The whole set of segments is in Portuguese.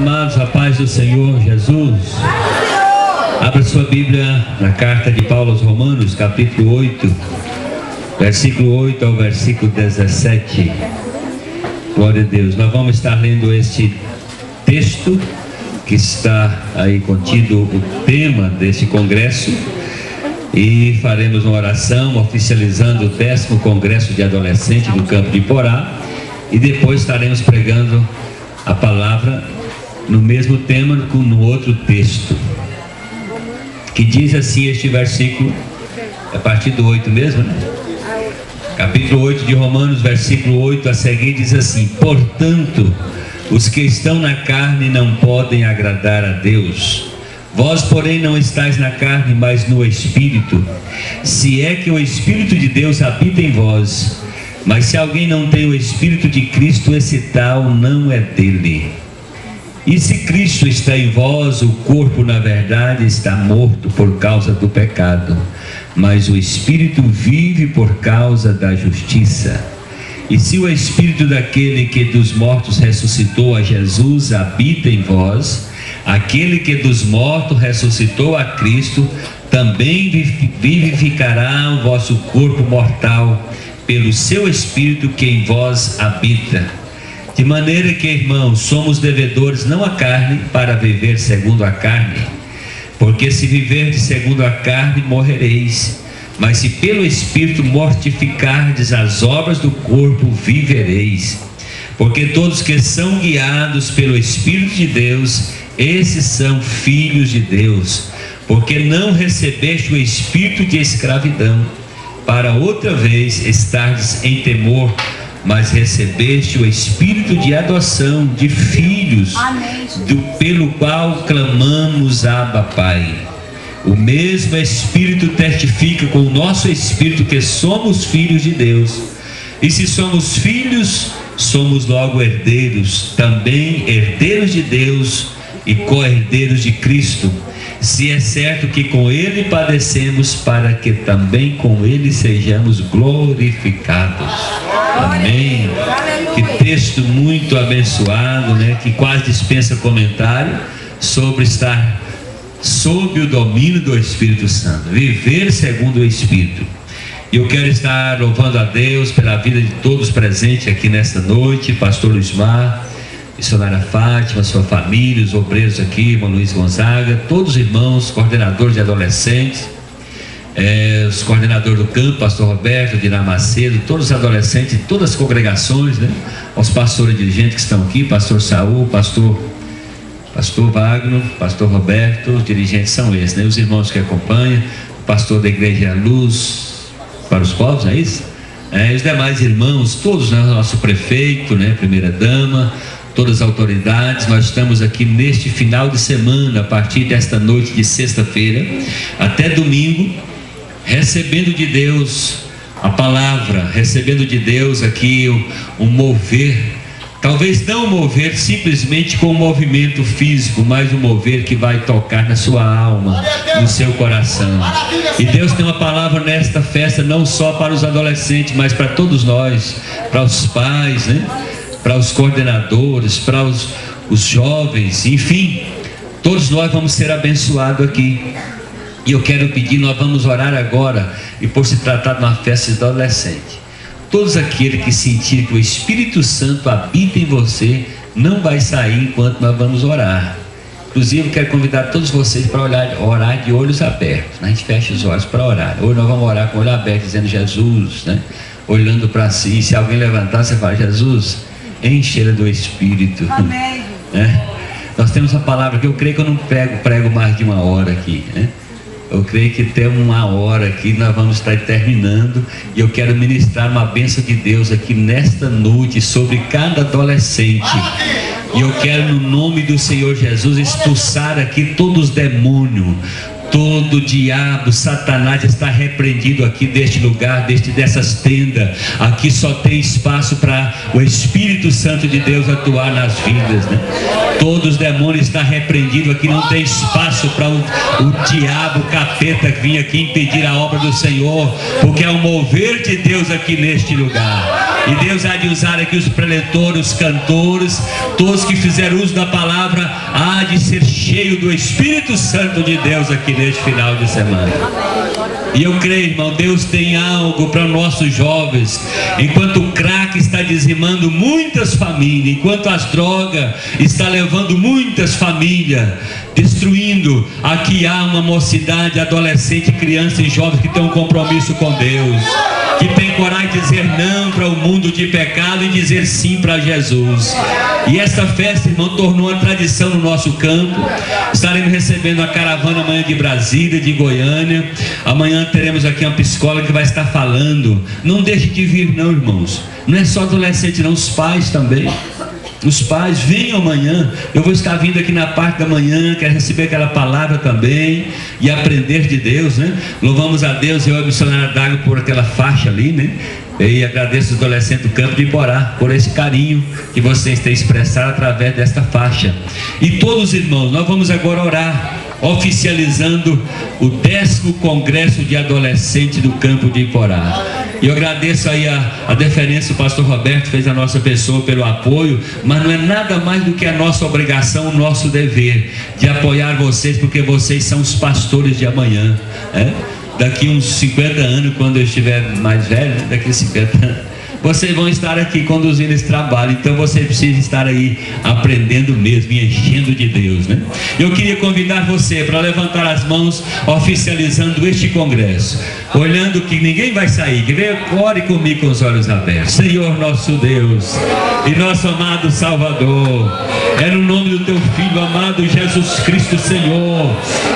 amados, a paz do Senhor Jesus. Abra sua Bíblia na carta de Paulo aos Romanos, capítulo 8, versículo 8 ao versículo 17. Glória a Deus. Nós vamos estar lendo este texto que está aí contido o tema deste congresso, e faremos uma oração oficializando o 10º Congresso de Adolescentes do Campo de Porá, e depois estaremos pregando a palavra no mesmo tema, no outro texto, que diz assim este versículo, a partir do 8 mesmo, né? Capítulo 8 de Romanos, versículo 8 a seguir, diz assim: portanto, os que estão na carne não podem agradar a Deus. Vós, porém, não estáis na carne, mas no Espírito, se é que o Espírito de Deus habita em vós. Mas se alguém não tem o Espírito de Cristo, esse tal não é dele. E se Cristo está em vós, o corpo, na verdade, está morto por causa do pecado, mas o Espírito vive por causa da justiça. E se o Espírito daquele que dos mortos ressuscitou a Jesus habita em vós, aquele que dos mortos ressuscitou a Cristo também vivificará o vosso corpo mortal pelo seu Espírito que em vós habita. De maneira que, irmãos, somos devedores não à carne, para viver segundo a carne. Porque se viverdes segundo a carne, morrereis. Mas se pelo Espírito mortificardes as obras do corpo, vivereis. Porque todos que são guiados pelo Espírito de Deus, esses são filhos de Deus. Porque não recebeste o espírito de escravidão, para outra vez estardes em temor, mas recebeste o espírito de adoção de filhos, pelo qual clamamos: Abba, Pai. O mesmo Espírito testifica com o nosso espírito que somos filhos de Deus. E se somos filhos, somos logo herdeiros, também herdeiros de Deus e co-herdeiros de Cristo, se é certo que com Ele padecemos, para que também com Ele sejamos glorificados. Amém. Que texto muito abençoado, né? Que quase dispensa comentário, sobre estar sob o domínio do Espírito Santo, viver segundo o Espírito. E eu quero estar louvando a Deus pela vida de todos presentes aqui nesta noite: pastor Luismar, missionária Fátima, sua família, os obreiros aqui, irmão Luiz Gonzaga, todos os irmãos, coordenadores de adolescentes, os coordenadores do campo, pastor Roberto, Diná Macedo, todos os adolescentes de todas as congregações, né? Os pastores dirigentes que estão aqui, pastor Saul, pastor Wagner, pastor Roberto, os dirigentes são esses, né? Os irmãos que acompanham, o pastor da Igreja Luz para os Povos, é isso? Os demais irmãos, todos, né? Nosso prefeito, né? Primeira dama, todas as autoridades. Nós estamos aqui neste final de semana, a partir desta noite de sexta-feira até domingo, recebendo de Deus a palavra, recebendo de Deus aqui um mover. Talvez não um mover simplesmente com um movimento físico, mas um mover que vai tocar na sua alma, no seu coração. E Deus tem uma palavra nesta festa, não só para os adolescentes, mas para todos nós, para os pais, né? Para os coordenadores, para os jovens, enfim, todos nós vamos ser abençoados aqui. E eu quero pedir, nós vamos orar agora, e por se tratar de uma festa de adolescente, todos aqueles que sentirem que o Espírito Santo habita em você, não vai sair enquanto nós vamos orar. Inclusive, eu quero convidar todos vocês para orar de olhos abertos, né? A gente fecha os olhos para orar. Hoje nós vamos orar com o olho aberto, dizendo Jesus, né? Olhando para si. Se alguém levantar, você fala: Jesus, enche ele do Espírito. Amém. Nós temos a palavra que eu creio que eu não prego mais de uma hora aqui, né? Eu creio que tem uma hora aqui, nós vamos estar terminando, e eu quero ministrar uma bênção de Deus aqui nesta noite sobre cada adolescente. E eu quero, no nome do Senhor Jesus, expulsar aqui todos os demônios, todo diabo, Satanás está repreendido aqui deste lugar, dessas tendas. Aqui só tem espaço para o Espírito Santo de Deus atuar nas vidas, né? Todos os demônios estão repreendidos aqui, não tem espaço para o diabo, o capeta vir aqui impedir a obra do Senhor, porque é o mover de Deus aqui neste lugar. E Deus há de usar aqui os preletores, os cantores, todos que fizeram uso da palavra, cheio do Espírito Santo de Deus aqui neste final de semana. E eu creio, irmão, Deus tem algo para nossos jovens. Enquanto o crack está dizimando muitas famílias, enquanto as drogas estão levando muitas famílias, destruindo, aqui há uma mocidade, adolescente, criança e jovens que tem um compromisso com Deus, que tem coragem de dizer não para o mundo de pecado e dizer sim para Jesus. E esta festa, irmão, tornou uma tradição no nosso campo. Estaremos recebendo a caravana amanhã de Brasília, de Goiânia. Amanhã teremos aqui uma psicóloga que vai estar falando. Não deixe de vir não, irmãos. Não é só adolescente não, os pais também. Os pais, venham amanhã. Eu vou estar vindo aqui na parte da manhã, quero receber aquela palavra também e aprender de Deus, né? Louvamos a Deus, eu e a missionária Dago por aquela faixa ali, né? E agradeço os adolescentes do campo de Iporá por esse carinho que vocês têm expressado através desta faixa. E todos os irmãos, nós vamos agora orar, oficializando o 10º Congresso de Adolescentes do campo de Iporá. E eu agradeço aí a deferência do pastor Roberto, fez a nossa pessoa pelo apoio, mas não é nada mais do que a nossa obrigação, o nosso dever de apoiar vocês, porque vocês são os pastores de amanhã, né? Daqui uns 50 anos, quando eu estiver mais velho, né? Daqui a 50 anos, vocês vão estar aqui conduzindo esse trabalho. Então vocês precisam estar aí aprendendo mesmo e enchendo de Deus, né? Eu queria convidar você para levantar as mãos, oficializando este congresso, olhando que ninguém vai sair, que venha, ore comigo com os olhos abertos. Senhor nosso Deus e nosso amado Salvador, é no nome do teu Filho amado Jesus Cristo, Senhor,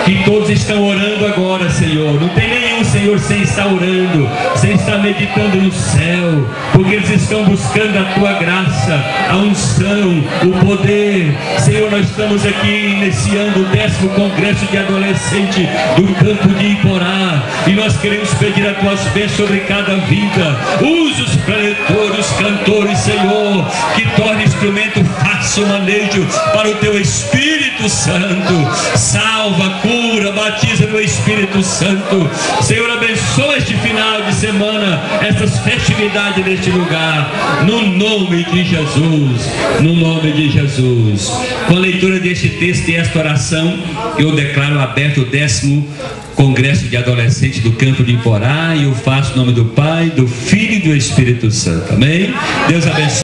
que todos estão orando agora, Senhor. Não tem nenhum, Senhor, sem estar orando, sem estar meditando no céu, porque eles estão buscando a tua graça, a unção, o poder. Senhor, nós estamos aqui iniciando o 10º Congresso de Adolescente do campo de Iporá, e nós queremos pedir as tuas bênçãos sobre cada vida. Usa os preletores, os cantores, Senhor, que torne instrumento fácil manejo para o teu Espírito Santo. Salva, cura, batiza no Espírito Santo. Senhor, abençoa este final de semana, essas festividades neste lugar, no nome de Jesus, no nome de Jesus. Com a leitura deste texto e esta oração, eu declaro aberto o 10º Congresso de Adolescentes do campo de Iporá, e eu faço em nome do Pai, do Filho e do Espírito Santo. Amém? Deus abençoe.